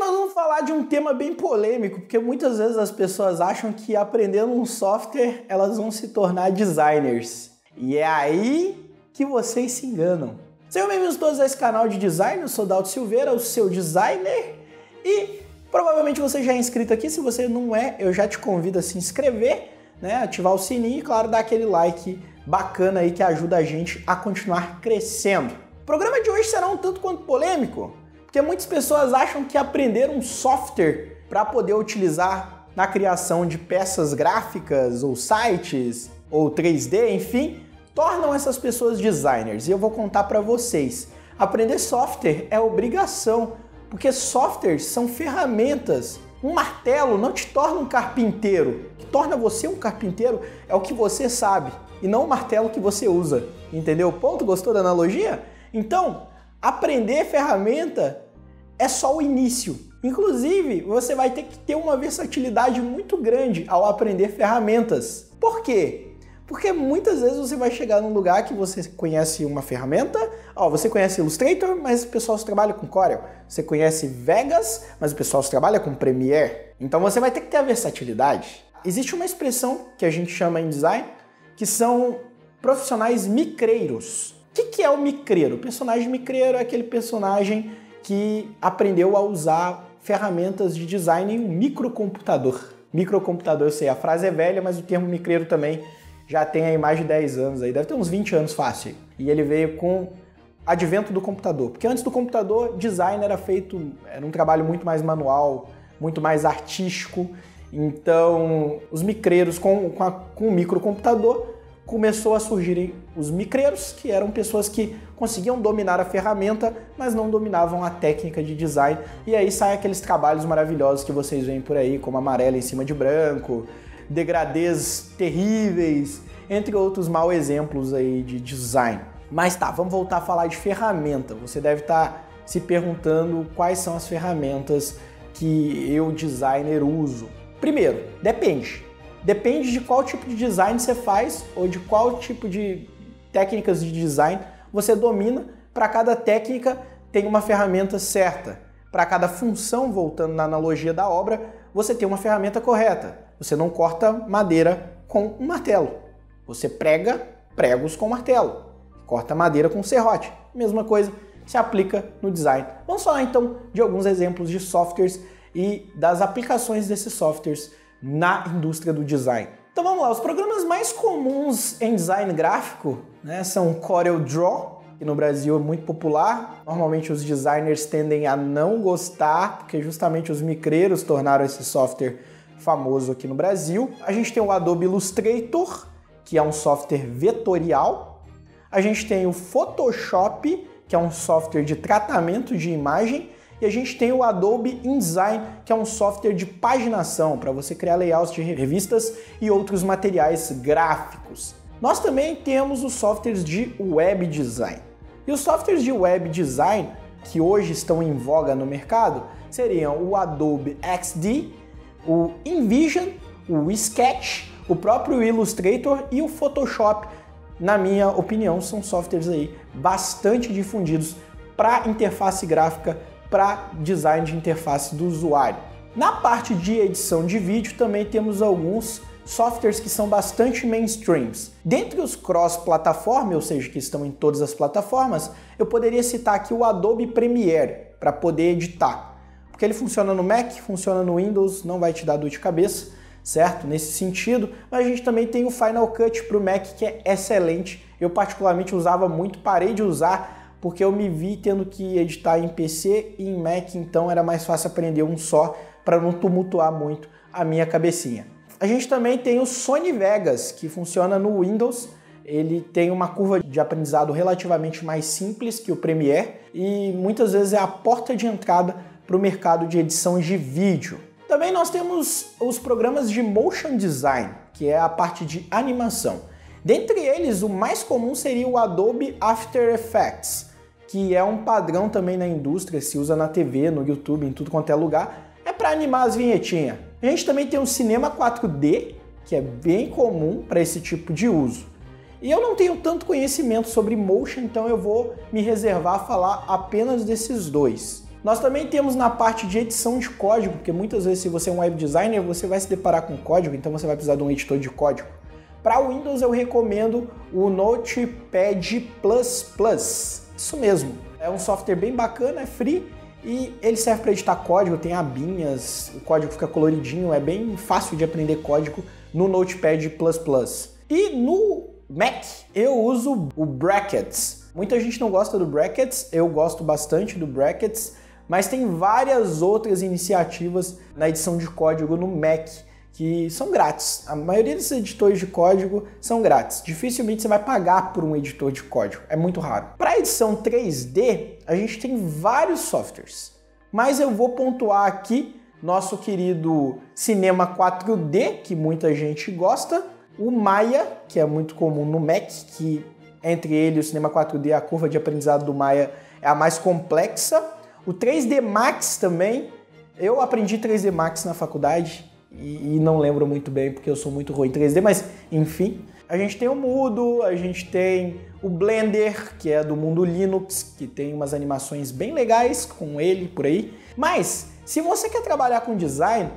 nós vamos falar de um tema bem polêmico, porque muitas vezes as pessoas acham que aprendendo um software elas vão se tornar designers. E é aí que vocês se enganam. Sejam bem-vindos todos a esse canal de design, eu sou Dalto Silveira, o seu designer, e provavelmente você já é inscrito aqui. Se você não é, eu já te convido a se inscrever, né, ativar o sininho e, claro, dar aquele like bacana aí que ajuda a gente a continuar crescendo. O programa de hoje será um tanto quanto polêmico, porque muitas pessoas acham que aprender um software para poder utilizar na criação de peças gráficas ou sites ou 3D, enfim, tornam essas pessoas designers. E eu vou contar para vocês, aprender software é obrigação, porque softwares são ferramentas. Um martelo não te torna um carpinteiro. O que torna você um carpinteiro é o que você sabe, e não o martelo que você usa. Entendeu? Ponto? Gostou da analogia? Então, aprender ferramenta é só o início. Inclusive, você vai ter que ter uma versatilidade muito grande ao aprender ferramentas. Por quê? Porque muitas vezes você vai chegar num lugar que você conhece uma ferramenta, você conhece Illustrator, mas o pessoal só trabalha com Corel. Você conhece Vegas, mas o pessoal só trabalha com Premiere. Então você vai ter que ter a versatilidade. Existe uma expressão que a gente chama em design, que são profissionais micreiros. O que é o micreiro? O personagem micreiro é aquele personagem que aprendeu a usar ferramentas de design em um microcomputador. Microcomputador, eu sei, a frase é velha, mas o termo micreiro também já tem aí mais de 10 anos, aí deve ter uns 20 anos fácil. E ele veio com o advento do computador. Porque antes do computador, design era um trabalho muito mais manual, muito mais artístico. Então, os micreiros com o microcomputador, começou a surgirem os micreiros, que eram pessoas que conseguiam dominar a ferramenta, mas não dominavam a técnica de design. E aí saem aqueles trabalhos maravilhosos que vocês veem por aí, como amarelo em cima de branco, degradês terríveis, entre outros mau exemplos aí de design. Mas tá, vamos voltar a falar de ferramenta. Você deve estar se perguntando quais são as ferramentas que eu, designer, uso. Primeiro, depende. Depende de qual tipo de design você faz ou de qual tipo de técnicas de design você domina. Para cada técnica tem uma ferramenta certa. Para cada função, voltando na analogia da obra, você tem uma ferramenta correta. Você não corta madeira com um martelo. Você prega pregos com martelo. Corta madeira com serrote. Mesma coisa se aplica no design. Vamos falar então de alguns exemplos de softwares e das aplicações desses softwares na indústria do design. Então vamos lá, os programas mais comuns em design gráfico, né, são Corel Draw, que no Brasil é muito popular. Normalmente os designers tendem a não gostar, porque justamente os micreiros tornaram esse software famoso aqui no Brasil. A gente tem o Adobe Illustrator, que é um software vetorial. A gente tem o Photoshop, que é um software de tratamento de imagem. E a gente tem o Adobe InDesign, que é um software de paginação, para você criar layouts de revistas e outros materiais gráficos. Nós também temos os softwares de web design. E os softwares de web design, que hoje estão em voga no mercado, seriam o Adobe XD, o InVision, o Sketch, o próprio Illustrator e o Photoshop. Na minha opinião, são softwares aí bastante difundidos para interface gráfica, para design de interface do usuário. Na parte de edição de vídeo também temos alguns softwares que são bastante mainstreams. Dentre os cross-plataforma, ou seja, que estão em todas as plataformas, eu poderia citar aqui o Adobe Premiere para poder editar. Porque ele funciona no Mac, funciona no Windows, não vai te dar dor de cabeça, certo? Nesse sentido. Mas a gente também tem o Final Cut para o Mac, que é excelente. Eu particularmente usava muito, parei de usar porque eu me vi tendo que editar em PC e em Mac, então era mais fácil aprender um só para não tumultuar muito a minha cabecinha. A gente também tem o Sony Vegas, que funciona no Windows. Ele tem uma curva de aprendizado relativamente mais simples que o Premiere e muitas vezes é a porta de entrada para o mercado de edição de vídeo. Também nós temos os programas de motion design, que é a parte de animação. Dentre eles, o mais comum seria o Adobe After Effects, que é um padrão também na indústria, se usa na TV, no YouTube, em tudo quanto é lugar, é para animar as vinhetinhas. A gente também tem o Cinema 4D, que é bem comum para esse tipo de uso. E eu não tenho tanto conhecimento sobre motion, então eu vou me reservar a falar apenas desses dois. Nós também temos na parte de edição de código, porque muitas vezes se você é um web designer, você vai se deparar com código, então você vai precisar de um editor de código. Para Windows eu recomendo o Notepad++, isso mesmo. É um software bem bacana, é free e ele serve para editar código, tem abinhas, o código fica coloridinho, é bem fácil de aprender código no Notepad++. E no Mac eu uso o Brackets. Muita gente não gosta do Brackets, eu gosto bastante do Brackets, mas tem várias outras iniciativas na edição de código no Mac que são grátis. A maioria desses editores de código são grátis. Dificilmente você vai pagar por um editor de código, é muito raro. Para edição 3D, a gente tem vários softwares, mas eu vou pontuar aqui nosso querido Cinema 4D, que muita gente gosta, o Maya, que é muito comum no Mac, que entre ele e o Cinema 4D, a curva de aprendizado do Maya é a mais complexa. O 3D Max também, eu aprendi 3D Max na faculdade e não lembro muito bem porque eu sou muito ruim em 3D, mas enfim. A gente tem o Moodle, a gente tem o Blender, que é do mundo Linux, que tem umas animações bem legais com ele por aí. Mas, se você quer trabalhar com design,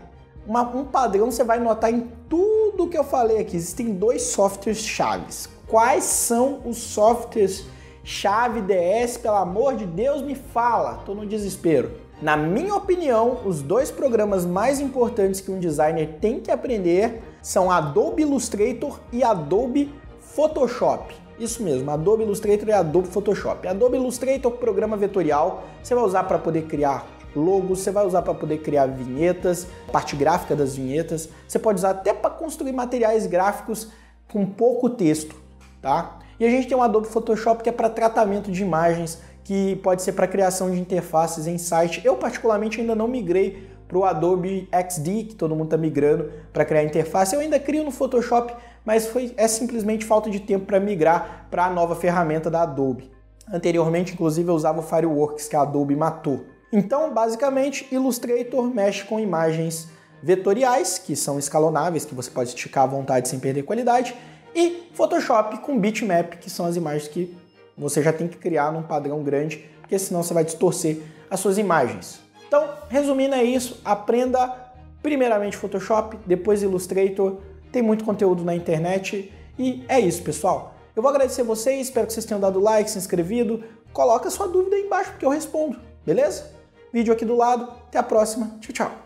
um padrão você vai notar em tudo que eu falei aqui. Existem dois softwares chaves. Quais são os softwares chave DS? Pelo amor de Deus, me fala, tô no desespero. Na minha opinião, os dois programas mais importantes que um designer tem que aprender são Adobe Illustrator e Adobe Photoshop. Isso mesmo, Adobe Illustrator e Adobe Photoshop. Adobe Illustrator, programa vetorial, você vai usar para poder criar logos, você vai usar para poder criar vinhetas, parte gráfica das vinhetas, você pode usar até para construir materiais gráficos com pouco texto, tá? E a gente tem o Adobe Photoshop, que é para tratamento de imagens, que pode ser para criação de interfaces em site. Eu particularmente ainda não migrei para o Adobe XD, que todo mundo está migrando para criar interface. Eu ainda crio no Photoshop, mas é simplesmente falta de tempo para migrar para a nova ferramenta da Adobe. Anteriormente, inclusive, eu usava o Fireworks, que a Adobe matou. Então, basicamente, Illustrator mexe com imagens vetoriais, que são escalonáveis, que você pode esticar à vontade sem perder qualidade, e Photoshop com bitmap, que são as imagens que você já tem que criar num padrão grande, porque senão você vai distorcer as suas imagens. Então, resumindo é isso, aprenda primeiramente Photoshop, depois Illustrator, tem muito conteúdo na internet e é isso, pessoal. Eu vou agradecer vocês, espero que vocês tenham dado like, se inscrevido, coloca sua dúvida aí embaixo porque eu respondo, beleza? Vídeo aqui do lado, até a próxima, tchau, tchau!